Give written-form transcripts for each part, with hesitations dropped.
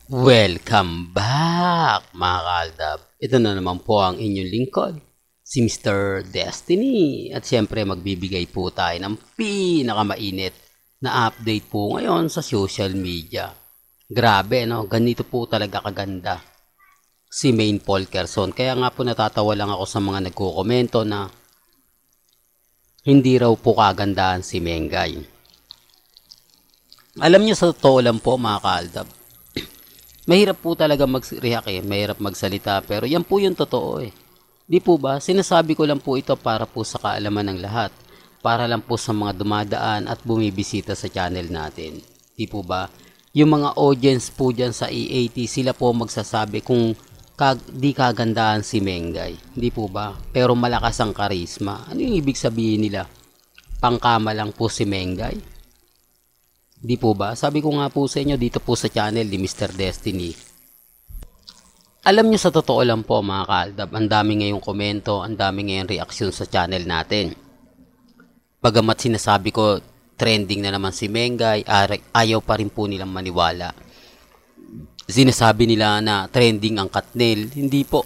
Welcome back mga kaaldab. Ito na naman po ang inyong lingkod, si Mr. Destiny. At syempre magbibigay po tayo ng pinakamainit na update po ngayon sa social media. Grabe no, ganito po talaga kaganda si Maine Polkerson. Kaya nga po natatawa lang ako sa mga nagko-komento na hindi raw po kagandahan si Mengay. Alam niyo sa totoo lang po mga kaaldab, mahirap po talaga mag-react mahirap magsalita, pero yan po yung totoo eh. Di po ba? Sinasabi ko lang po ito para po sa kaalaman ng lahat, para lang po sa mga dumadaan at bumibisita sa channel natin. Di po ba? Yung mga audience po dyan sa EAT, sila po magsasabi kung di kagandahan si Mengay. Di po ba? Pero malakas ang karisma. Ano yung ibig sabihin nila? Pangkama lang po si Mengay? Di po ba? Sabi ko nga po sa inyo dito po sa channel ni Mr. Destiny. Alam nyo sa totoo lang po mga kaaldab, ang dami ngayong komento, ang dami ngayong reaksyon sa channel natin. Bagamat sinasabi ko trending na naman si Mengay, ayaw pa rin po nilang maniwala. Sinasabi nila na trending ang Katnil, hindi po.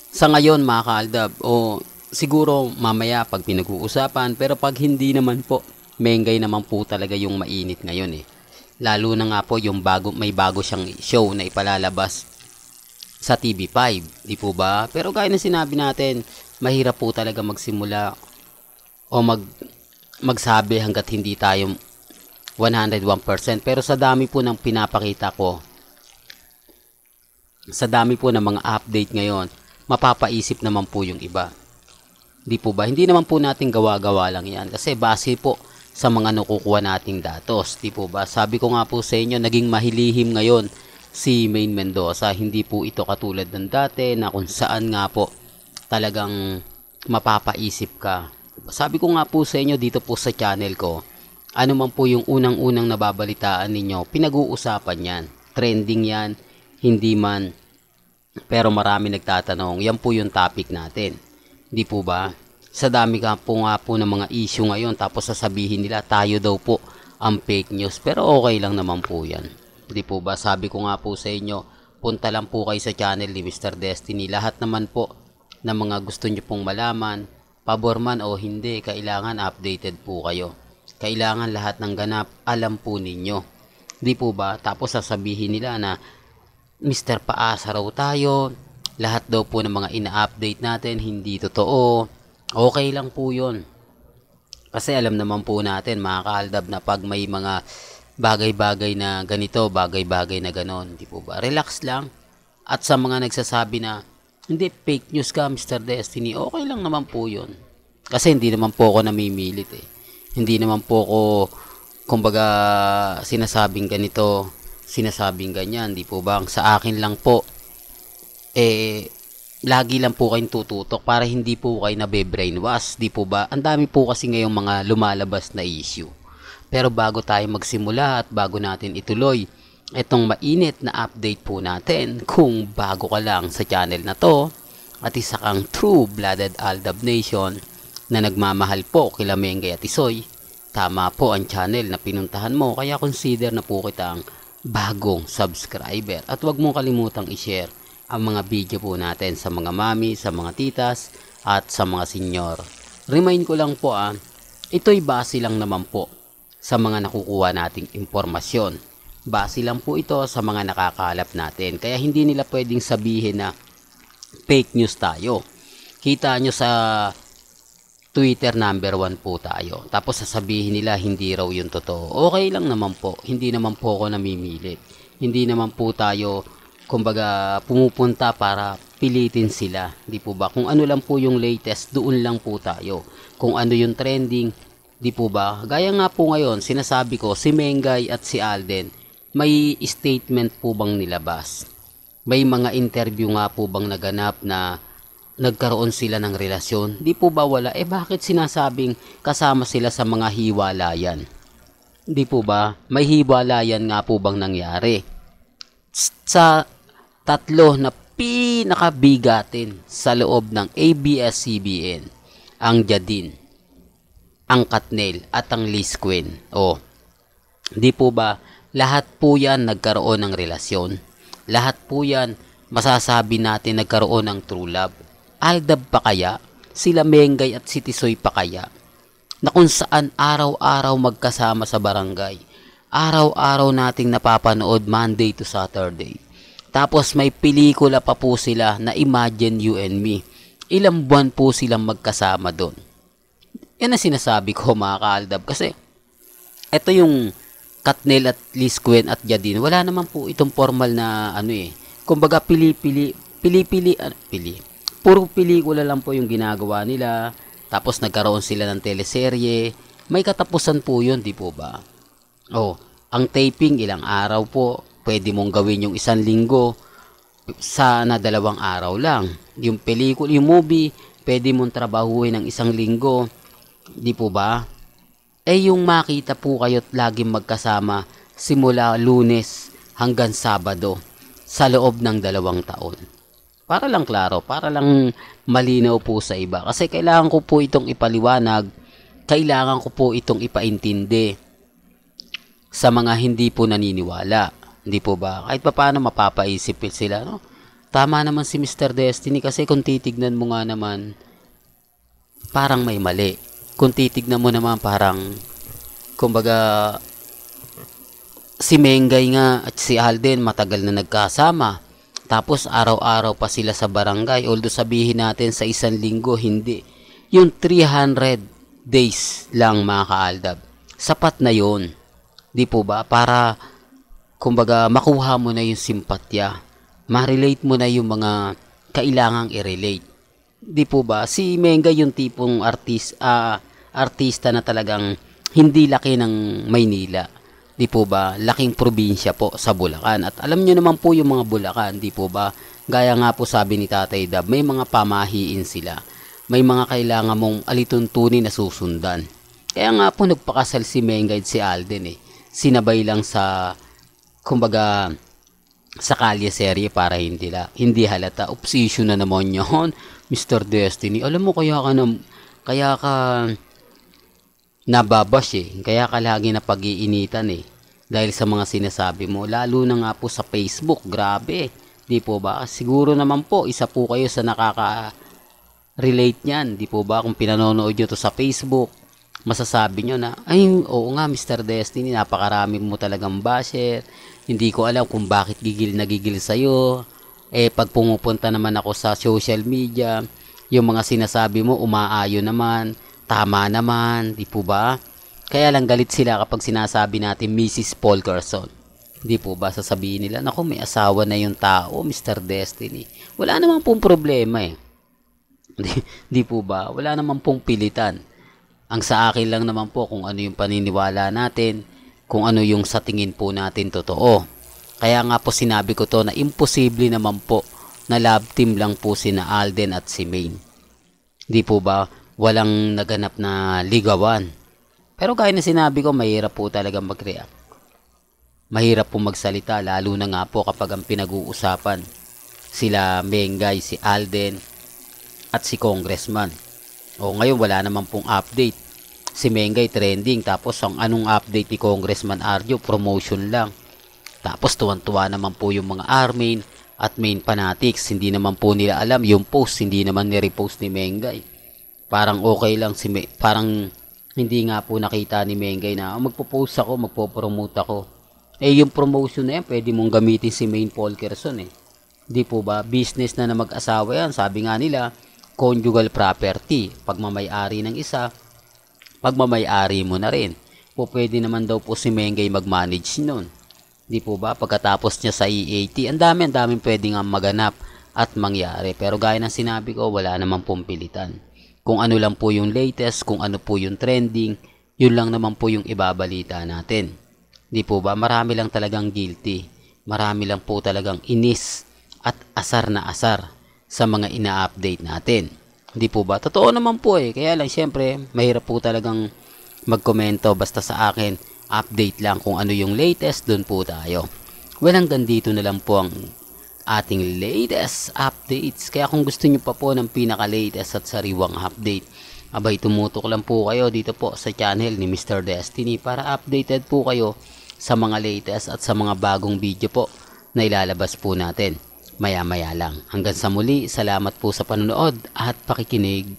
Sa ngayon mga kaaldab, o siguro mamaya pag pinag-uusapan, pero pag hindi naman po, Mengay naman po talaga yung mainit ngayon eh. Lalo na nga po yung may bago siyang show na ipalalabas sa TV5, di po ba? Pero gaya na sinabi natin, mahirap po talaga magsimula o magsabi hanggat hindi tayo 101%. Pero sa dami po ng pinapakita ko, sa dami po ng mga update ngayon, mapapaisip naman po yung iba. Di po ba? Hindi naman po natin gawa-gawa lang yan. Kasi base po sa mga nakukuha nating datos. Di po ba? Sabi ko nga po sa inyo, naging mahilihim ngayon si Maine Mendoza. Hindi po ito katulad ng dati na kung saan nga po talagang mapapaisip ka. Sabi ko nga po sa inyo dito po sa channel ko, ano man po yung unang-unang nababalitaan ninyo, pinag-uusapan yan. Trending yan, hindi man. Pero marami nagtatanong, yan po yung topic natin. Di po ba? Sa dami nga po ng mga issue ngayon, tapos sasabihin nila tayo daw po ang fake news. Pero okay lang naman po yan. Di po ba? Sabi ko nga po sa inyo, punta lang po kayo sa channel ni Mr. Destiny. Lahat naman po ng mga gusto nyo pong malaman, pabor man o hindi, kailangan updated po kayo. Kailangan lahat ng ganap, alam po ninyo. Di po ba? Tapos sasabihin nila na Mr. Paasa raw tayo, lahat daw po ng mga ina-update natin, hindi totoo. Okay lang po yun. Kasi alam naman po natin mga kaaldab na pag may mga bagay-bagay na ganito, bagay-bagay na ganon, di po ba? Relax lang. At sa mga nagsasabi na hindi, fake news ka Mr. Destiny, okay lang naman po yun. Kasi hindi naman po ako namimilit eh. Hindi naman po ako kumbaga sinasabing ganito, sinasabing ganyan, di po ba? Sa akin lang po lagi lang po kayong tututok para hindi po kayo nabe-brainwash, di po ba? Ang dami po kasi ngayong mga lumalabas na issue. Pero bago tayo magsimula at bago natin ituloy itong mainit na update po natin, kung bago ka lang sa channel na to at isa kang true-blooded Aldab Nation na nagmamahal po kila Mengay at Isoy, tama po ang channel na pinuntahan mo, kaya consider na po kitang bagong subscriber. At huwag mong kalimutang i-share ang mga video po natin sa mga mami, sa mga titas, at sa mga senyor. Remind ko lang po ito'y base lang naman po sa mga nakukuha nating impormasyon. Base lang po ito sa mga nakakalap natin. Kaya hindi nila pwedeng sabihin na fake news tayo. Kita nyo sa Twitter #1 po tayo. Tapos sasabihin nila hindi raw yung totoo. Okay lang naman po. Hindi naman po ako namimilit. Hindi naman po tayo kumbaga pumupunta para pilitin sila, di po ba? Kung ano lang po yung latest, doon lang po tayo. Kung ano yung trending, di po ba? Gaya nga po ngayon, sinasabi ko, si Mengay at si Alden, may statement po bang nilabas? May mga interview nga po bang naganap na nagkaroon sila ng relasyon? Di po ba wala? Bakit sinasabing kasama sila sa mga hiwalayan? Di po ba? May hiwalayan nga po bang nangyari? Sa tatlo na pinakabigatin sa loob ng ABS-CBN, ang Jadine, ang Katnil at ang Liz Queen. Di po ba lahat po yan nagkaroon ng relasyon? Lahat po yan, masasabi natin nagkaroon ng true love. Aldab pa kaya? Sila Mengay at si Tisoy pa kaya? Na kung saan araw-araw magkasama sa barangay. Araw-araw nating napapanood Monday to Saturday. Tapos may pelikula pa po sila na Imagine You and Me. Ilang buwan po silang magkasama doon. Yan ang sinasabi ko mga kaaldab. Kasi ito yung Katnel at Liz Gwen at Jadine. Wala naman po itong formal na kumbaga pili. Puro pelikula lang po yung ginagawa nila. Tapos nagkaroon sila ng teleserye. May katapusan po yun, di po ba? Ang taping ilang araw po. Pwede mong gawin yung 1 linggo. Sana 2 araw lang. Yung pelikula, yung movie, pwede mong trabahuin ng 1 linggo. Di po ba? Yung makita po kayo't laging magkasama simula Lunes hanggang Sabado sa loob ng 2 taon. Para lang klaro, para lang malinaw po sa iba. Kasi kailangan ko po itong ipaliwanag, kailangan ko po itong ipaintindi sa mga hindi po naniniwala. Hindi po ba? Kahit pa paano mapapaisip sila, no? Tama naman si Mr. Destiny kasi kung titignan mo nga naman, parang may mali. Kung titignan mo naman parang, kumbaga, si Mengay nga at si Alden matagal na nagkasama. Tapos araw-araw pa sila sa barangay. Although sabihin natin sa 1 linggo, hindi. Yung 300 days lang mga kaaldab. Sapat na yun. Di po ba? Para, kumbaga, makuha mo na yung simpatya. Ma-relate mo na yung mga kailangang i-relate. Di po ba? Si Mengay yung tipong artista na talagang hindi laki ng Maynila. Di po ba? Laking probinsya po sa Bulacan. At alam nyo naman po yung mga Bulacan, di po ba? Gaya nga po sabi ni Tatay Dab, may mga pamahiin sila. May mga kailangan mong alituntunin na susundan. Kaya nga po nagpakasal si Mengay at si Alden Sinabay lang sa, kumbaga, sa kalye serye para hindi halata. Obsession na naman yun, Mr. Destiny. Alam mo, kaya ka nababash Kaya ka lagi na pag-iinitan dahil sa mga sinasabi mo. Lalo na nga po sa Facebook. Grabe. Di po ba? Siguro naman po, isa po kayo sa nakaka-relate niyan. Di po ba? Kung pinanonood nyo to sa Facebook, masasabi nyo na, ay, oo nga Mr. Destiny, napakarami mo talagang basher. Hindi ko alam kung bakit gigil sa'yo. Pag pumupunta naman ako sa social media, yung mga sinasabi mo, umaayo naman. Tama naman, di po ba? Kaya lang galit sila kapag sinasabi natin Mrs. Paul Carson. Di po ba sasabihin nila, naku may asawa na yung tao, Mr. Destiny. Wala naman pong problema Di po ba? Wala naman pong pilitan. Ang sa akin lang naman po kung ano yung paniniwala natin, kung ano yung sa tingin po natin totoo. Kaya nga po sinabi ko to na imposible naman po na love team lang po sina Alden at si Maine. Di po ba? Walang naganap na ligawan. Pero gaya na sinabi ko, mahirap po talaga mag-react. Mahirap po magsalita, lalo na nga po kapag ang pinag-uusapan sila Mengay, si Alden, at si Congressman. Ngayon wala naman pong update. Si Mengay trending, tapos ang anong update ni Congressman Arjo, promotion lang. Tapos tuwan-tuwa naman po yung mga Armin at main fanatics. Hindi naman po nila alam yung post, hindi naman ni-repost ni Mengay. Parang okay lang parang hindi nga po nakita ni Mengay na magpo-post ako, magpo-promote ako. Yung promotion na yan, pwede mong gamitin si Maine Paul Kerson Di po ba? Business na mag-asawa yan. Sabi nga nila, conjugal property. Pagmamay-ari ng isa, pagmamay-ari mo na rin. Pwede naman daw po si Mengay mag-manage nun. Di po ba? Pagkatapos niya sa EAT, ang daming pwede nga maganap at mangyari. Pero gaya ng sinabi ko, wala naman pong pilitan. Kung ano lang po yung latest, kung ano po yung trending, yun lang naman po yung ibabalita natin. Di po ba? Marami lang talagang guilty. Marami lang po talagang inis at asar na asar sa mga ina-update natin. Di po ba? Totoo naman po Kaya lang syempre, mahirap po talagang magkomento. Basta sa akin, update lang kung ano yung latest, dun po tayo. Well, hanggang dito na lang po ang ating latest updates. Kaya kung gusto nyo pa po ng pinaka-latest at sariwang update, abay tumutok lang po kayo dito po sa channel ni Mr. Destiny para updated po kayo sa mga latest at sa mga bagong video po na ilalabas po natin maya-maya lang. Hanggang sa muli, salamat po sa panonood at pakikinig.